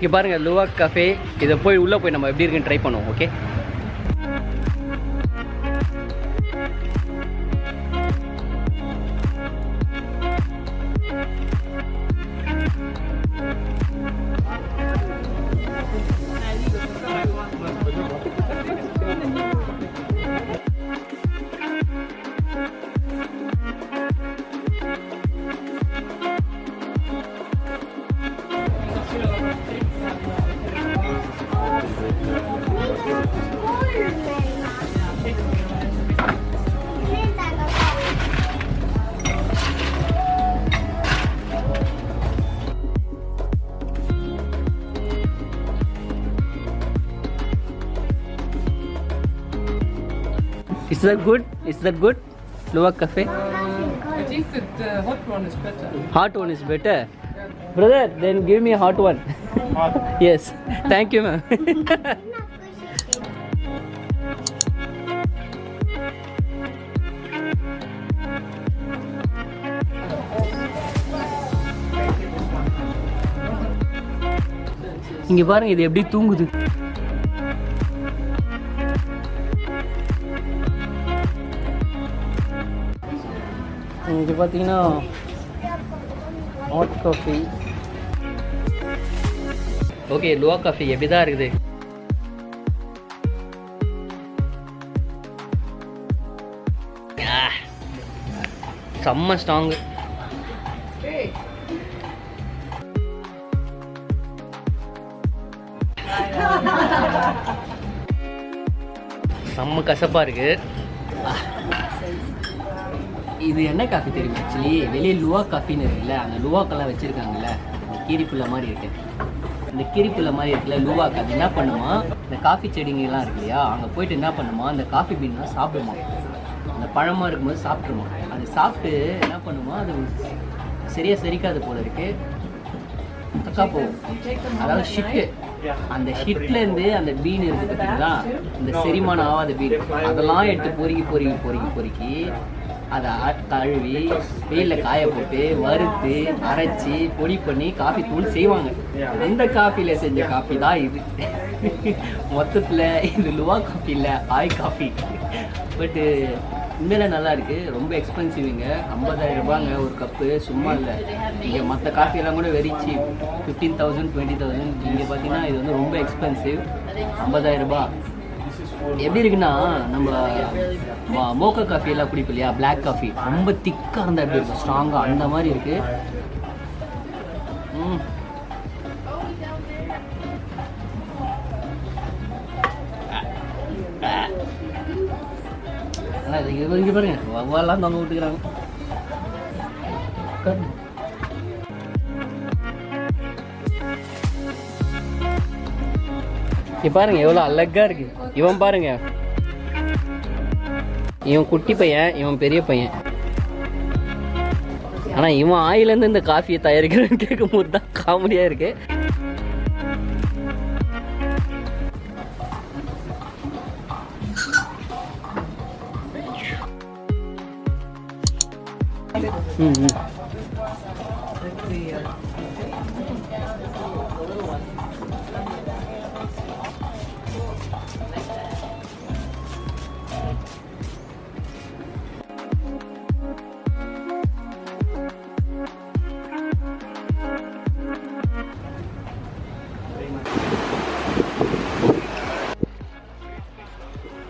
இங்கே பாருங்கள் Lua cafe. இதை போய் உள்ளே போய் நம்ம எப்படி இருக்குன்னு ட்ரை பண்ணுவோம். Okay, Is that good? Is that good? Luwak Cafe? I think that the hot one is better. Hot one is better? Brother, then give me a hot one. Hot? Yes. Thank you, ma'am. இங்க பாருங்க இது எப்படி தூங்குது. இங்கே பார்த்தீங்கன்னா hot coffee. Okay, Lua coffee எப்படி தான் இருக்குது. செம்ம ஸ்ட்ராங்கு. செம்ம கசப்பாக இருக்குது. இது என்ன காஃபி தெரியுமா? ஆக்சுவலி வெளியே லுவா காஃபின்னு இருக்குல்ல, அந்த லுவாக்கெல்லாம் வச்சுருக்காங்கல்ல, இந்த கீரிப்புள்ள மாதிரி இருக்கு. இந்த கீரிப்புள்ள மாதிரி இருக்குல்ல லுவாக்கு, அது என்ன பண்ணுமா, இந்த காஃபி செடிங்கெல்லாம் இருக்கு இல்லையா, அங்கே போயிட்டு என்ன பண்ணுமா, அந்த காஃபி பீன்லாம் சாப்பிடுமா. அந்த பழமாக இருக்கும்போது சாப்பிட்ருமா. அது சாப்பிட்டு என்ன பண்ணுமா, அது சரியாக செரிக்காது போல இருக்கு, அக்கா போகும். அதாவது ஷிட்டு, அந்த ஷிட்லேருந்து அந்த பீன் இருக்குது பார்த்தீங்களா, இந்த செரிமானம் ஆகாத பீன், அதெல்லாம் எடுத்து பொறுக்கி அதை கழுவி வெயிலில் காய போட்டு வறுத்து அரைச்சி பொடி பண்ணி காஃபி தூள் செய்வாங்க. அந்த காஃபியில் செஞ்ச காஃபி தான் இது. மொத்தத்தில் இது லுவா காஃபி இல்லை, ஆய் காஃபி. பட்டு உண்மையில நல்லா இருக்குது. ரொம்ப எக்ஸ்பென்சிவ்ங்க, 50,000 ரூபாங்க ஒரு கப்பு. சும்மா இல்லை, இங்கே மற்ற காஃபியெல்லாம் கூட வெறிச்சு 15,000 20,000. இங்கே பார்த்தீங்கன்னா இது வந்து ரொம்ப எக்ஸ்பென்சிவ், 50,000 ரூபா. எப்படி இருக்குன்னா, நம்ம மோக்கா காஃபி எல்லாம் குடிப்போம் இல்லையா, பிளாக் காஃபி, ரொம்ப திக்காக இருந்தால் எப்படி இருக்கும், ஸ்ட்ராங்காக, அந்த மாதிரி இருக்கு. இங்கே பாருங்க, வவ்வாலாம் தொங்க விட்டுக்கிறாங்க. இங்கே பாருங்க எவ்வளோ அழகா இருக்கு. இவன் பாருங்க, இவன் குட்டி பையன், இவன் பெரிய பையன். ஆனால் இவன் ஆயிலேருந்து இந்த காஃபியை தயாரிக்கிறேன்னு கேட்கும் போது தான் காமெடியாக இருக்கு.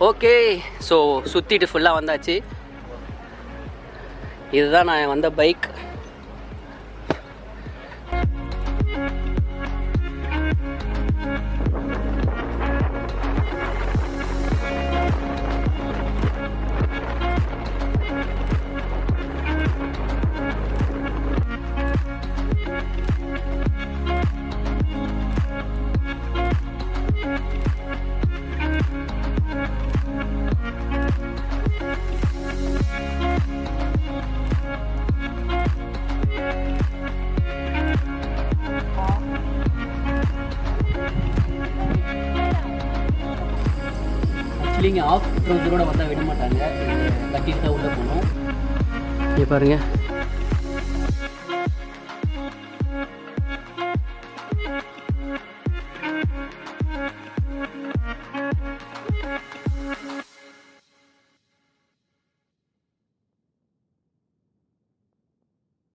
ஓகே, ஸோ சுற்றிட்டு ஃபுல்லாக வந்தாச்சு. இதுதான் நான் வந்த பைக். இல்லைங்க, ஆஃப் ட்ரௌசரோட வந்தால் விட மாட்டாங்க, கட்டிட்டு தான் உள்ளே போகணும். இங்கே பாருங்கள்,